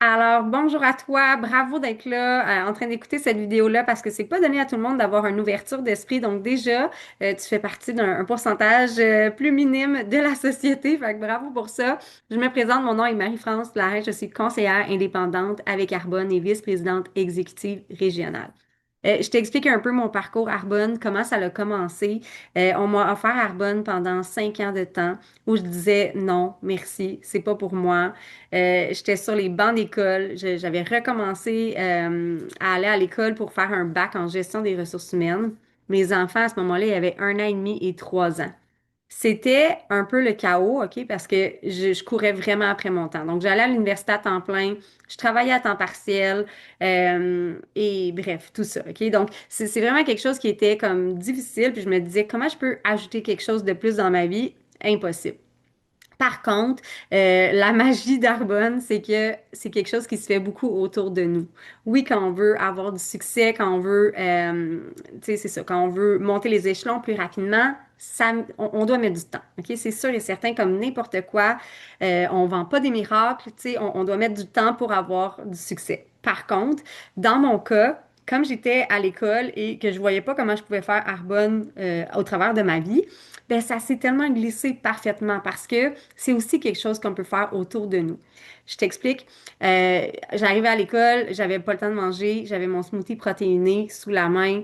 Alors, bonjour à toi. Bravo d'être là, en train d'écouter cette vidéo-là parce que c'est pas donné à tout le monde d'avoir une ouverture d'esprit. Donc déjà, tu fais partie d'un un pourcentage plus minime de la société. Fait que bravo pour ça. Je me présente, mon nom est Marie-France Larrey. Je suis conseillère indépendante avec Arbonne et vice-présidente exécutive régionale. Je t'explique un peu mon parcours Arbonne, comment ça a commencé. On m'a offert Arbonne pendant 5 ans de temps où je disais non, merci, c'est pas pour moi. J'étais sur les bancs d'école. J'avais recommencé à aller à l'école pour faire un bac en gestion des ressources humaines. Mes enfants, à ce moment-là, ils avaient 1 an et demi et 3 ans. C'était un peu le chaos, OK, parce que je courais vraiment après mon temps. Donc, j'allais à l'université à temps plein, je travaillais à temps partiel, et bref, tout ça, OK? Donc, c'est vraiment quelque chose qui était comme difficile, puis je me disais, comment je peux ajouter quelque chose de plus dans ma vie? Impossible. Par contre, la magie d'Arbonne, c'est que c'est quelque chose qui se fait beaucoup autour de nous. Oui, quand on veut avoir du succès, quand on veut, tu sais, c'est ça, quand on veut monter les échelons plus rapidement, on doit mettre du temps. OK? C'est sûr et certain, comme n'importe quoi, on vend pas des miracles, tu sais, on doit mettre du temps pour avoir du succès. Par contre, dans mon cas, comme j'étais à l'école et que je voyais pas comment je pouvais faire Arbonne au travers de ma vie, ben ça s'est tellement glissé parfaitement parce que c'est aussi quelque chose qu'on peut faire autour de nous. Je t'explique. J'arrivais à l'école, j'avais pas le temps de manger, j'avais mon smoothie protéiné sous la main.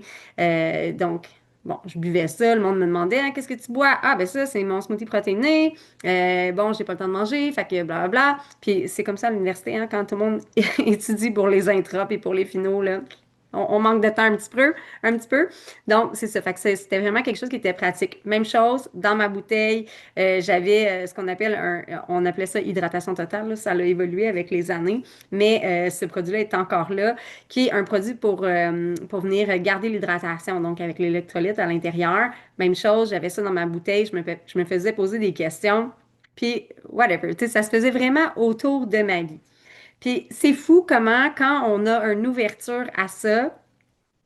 Donc, bon, je buvais ça, le monde me demandait, hein, qu'est-ce que tu bois? Ah, ben ça, c'est mon smoothie protéiné. Bon, j'ai pas le temps de manger, fait que blablabla. Puis c'est comme ça à l'université, hein, quand tout le monde étudie pour les intras et pour les finaux, là. On manque de temps un petit peu, un petit peu. Donc, c'est ça. Fait que c'était vraiment quelque chose qui était pratique. Même chose, dans ma bouteille, j'avais ce qu'on appelle on appelait ça hydratation totale, là. Ça a évolué avec les années, mais ce produit-là est encore là, qui est un produit pour venir garder l'hydratation, donc avec l'électrolyte à l'intérieur. Même chose, j'avais ça dans ma bouteille, je me faisais poser des questions, puis whatever. Tu sais, ça se faisait vraiment autour de ma vie. Puis c'est fou comment, quand on a une ouverture à ça,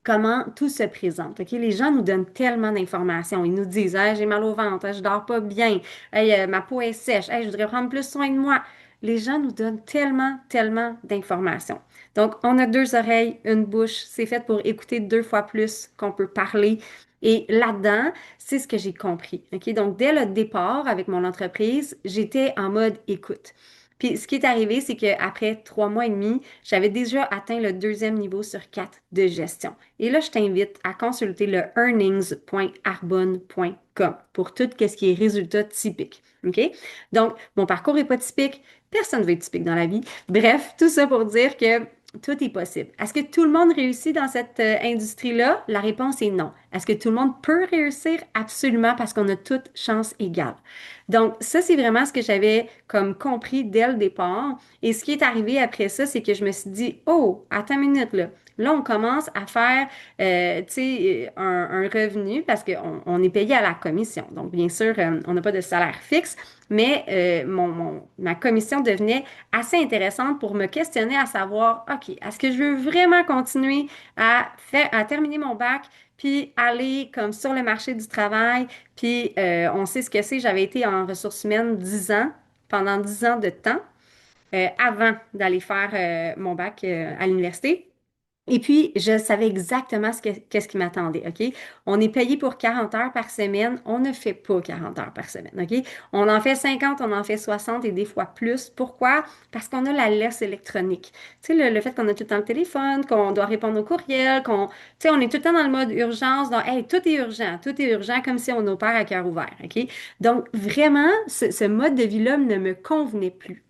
comment tout se présente. OK? Les gens nous donnent tellement d'informations. Ils nous disent, hey, j'ai mal au ventre, hey, je dors pas bien, hey, ma peau est sèche, hey, je voudrais prendre plus soin de moi. Les gens nous donnent tellement, tellement d'informations. Donc, on a deux oreilles, une bouche. C'est fait pour écouter 2 fois plus qu'on peut parler. Et là-dedans, c'est ce que j'ai compris. OK? Donc, dès le départ avec mon entreprise, j'étais en mode écoute. Puis, ce qui est arrivé, c'est qu'après 3 mois et demi, j'avais déjà atteint le deuxième niveau sur 4 de gestion. Et là, je t'invite à consulter le earnings.arbonne.com pour tout ce qui est résultat typique. OK? Donc, mon parcours n'est pas typique. Personne ne veut être typique dans la vie. Bref, tout ça pour dire que tout est possible. Est-ce que tout le monde réussit dans cette industrie-là? La réponse est non. Est-ce que tout le monde peut réussir? Absolument, parce qu'on a toutes chances égales. Donc, ça, c'est vraiment ce que j'avais comme compris dès le départ. Et ce qui est arrivé après ça, c'est que je me suis dit, oh, attends une minute là. Là, on commence à faire, tu sais, un revenu parce qu'on est payé à la commission. Donc, bien sûr, on n'a pas de salaire fixe, mais ma commission devenait assez intéressante pour me questionner à savoir, OK, est-ce que je veux vraiment continuer à terminer mon bac, puis aller comme sur le marché du travail, puis on sait ce que c'est, j'avais été en ressources humaines 10 ans, pendant 10 ans de temps, avant d'aller faire mon bac à l'université. Et puis, je savais exactement qu'est-ce qui m'attendait, OK? On est payé pour 40 heures par semaine. On ne fait pas 40 heures par semaine, OK? On en fait 50, on en fait 60 et des fois plus. Pourquoi? Parce qu'on a la laisse électronique. Tu sais, le fait qu'on a tout le temps le téléphone, qu'on doit répondre aux courriels, tu sais, on est tout le temps dans le mode urgence. Donc, hey, tout est urgent, comme si on opère à cœur ouvert, OK? Donc, vraiment, ce mode de vie-là ne me convenait plus.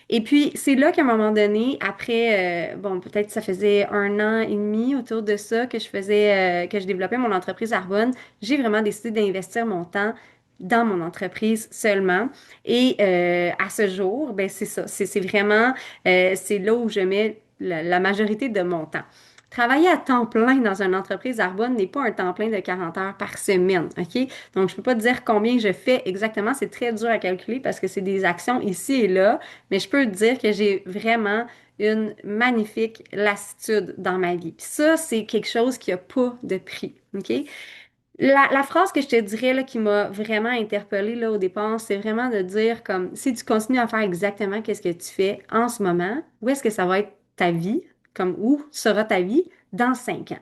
Et puis, c'est là qu'à un moment donné, après, bon, peut-être ça faisait 1 an et demi autour de ça que je développais mon entreprise Arbonne, j'ai vraiment décidé d'investir mon temps dans mon entreprise seulement. Et à ce jour, ben c'est ça, c'est vraiment, c'est là où je mets la majorité de mon temps. Travailler à temps plein dans une entreprise Arbonne n'est pas un temps plein de 40 heures par semaine, OK? Donc, je peux pas te dire combien je fais exactement, c'est très dur à calculer parce que c'est des actions ici et là, mais je peux te dire que j'ai vraiment une magnifique lassitude dans ma vie. Puis ça, c'est quelque chose qui a pas de prix, OK? La phrase que je te dirais là, qui m'a vraiment interpellée là, au départ, c'est vraiment de dire comme si tu continues à faire exactement qu'est-ce que tu fais en ce moment, où est-ce que ça va être ta vie, comme où sera ta vie dans 5 ans?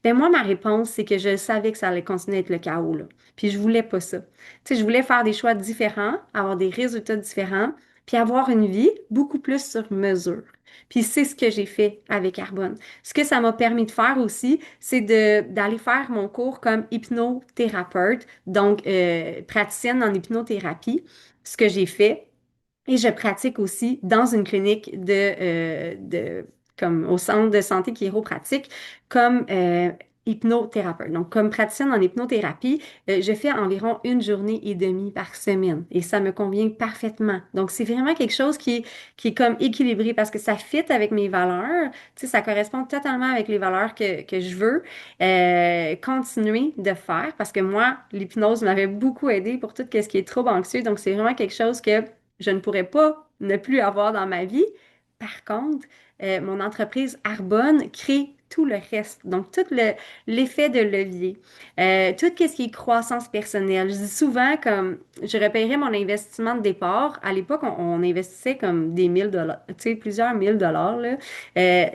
Ben moi, ma réponse, c'est que je savais que ça allait continuer à être le chaos, là. Puis je voulais pas ça. Tu sais, je voulais faire des choix différents, avoir des résultats différents, puis avoir une vie beaucoup plus sur mesure. Puis c'est ce que j'ai fait avec Arbonne. Ce que ça m'a permis de faire aussi, c'est d'aller faire mon cours comme hypnothérapeute, donc praticienne en hypnothérapie, ce que j'ai fait. Et je pratique aussi dans une clinique comme au centre de santé chiropratique, comme hypnothérapeute. Donc, comme praticienne en hypnothérapie, je fais environ une journée et demie par semaine et ça me convient parfaitement. Donc, c'est vraiment quelque chose qui est comme équilibré parce que ça fit avec mes valeurs. Tu sais, ça correspond totalement avec les valeurs que je veux continuer de faire parce que moi, l'hypnose m'avait beaucoup aidé pour tout ce qui est trouble anxieux. Donc, c'est vraiment quelque chose que je ne pourrais pas ne plus avoir dans ma vie. Par contre, mon entreprise Arbonne crée tout le reste. Donc, l'effet de levier, tout ce qui est croissance personnelle. Je dis souvent comme je repayerais mon investissement de départ. À l'époque, on investissait comme des 1000 dollars, tu sais, plusieurs mille dollars, là.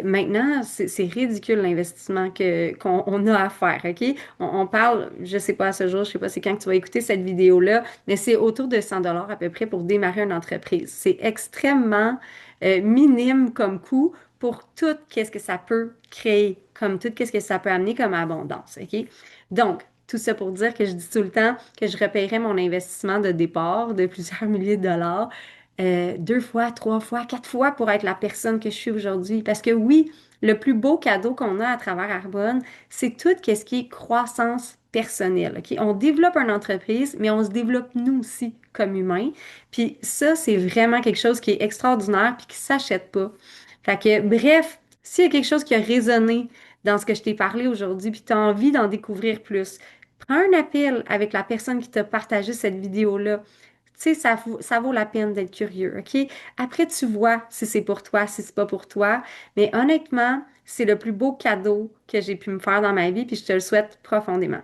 Maintenant, c'est ridicule l'investissement qu'on on a à faire, OK? On parle, je sais pas à ce jour, je sais pas c'est quand que tu vas écouter cette vidéo-là, mais c'est autour de 100 dollars à peu près pour démarrer une entreprise. C'est extrêmement minime comme coût pour tout qu'est-ce que ça peut créer, comme tout qu'est-ce que ça peut amener comme abondance, OK? Donc, tout ça pour dire que je dis tout le temps que je repayerais mon investissement de départ de plusieurs milliers de dollars 2 fois, 3 fois, 4 fois pour être la personne que je suis aujourd'hui. Parce que oui, le plus beau cadeau qu'on a à travers Arbonne, c'est tout ce qui est croissance personnelle. OK? On développe une entreprise, mais on se développe nous aussi comme humains. Puis ça, c'est vraiment quelque chose qui est extraordinaire puis qui s'achète pas. Fait que, bref, s'il y a quelque chose qui a résonné dans ce que je t'ai parlé aujourd'hui, puis tu as envie d'en découvrir plus, prends un appel avec la personne qui t'a partagé cette vidéo-là. Tu sais, ça vaut la peine d'être curieux, OK? Après, tu vois si c'est pour toi, si c'est pas pour toi. Mais honnêtement, c'est le plus beau cadeau que j'ai pu me faire dans ma vie, puis je te le souhaite profondément.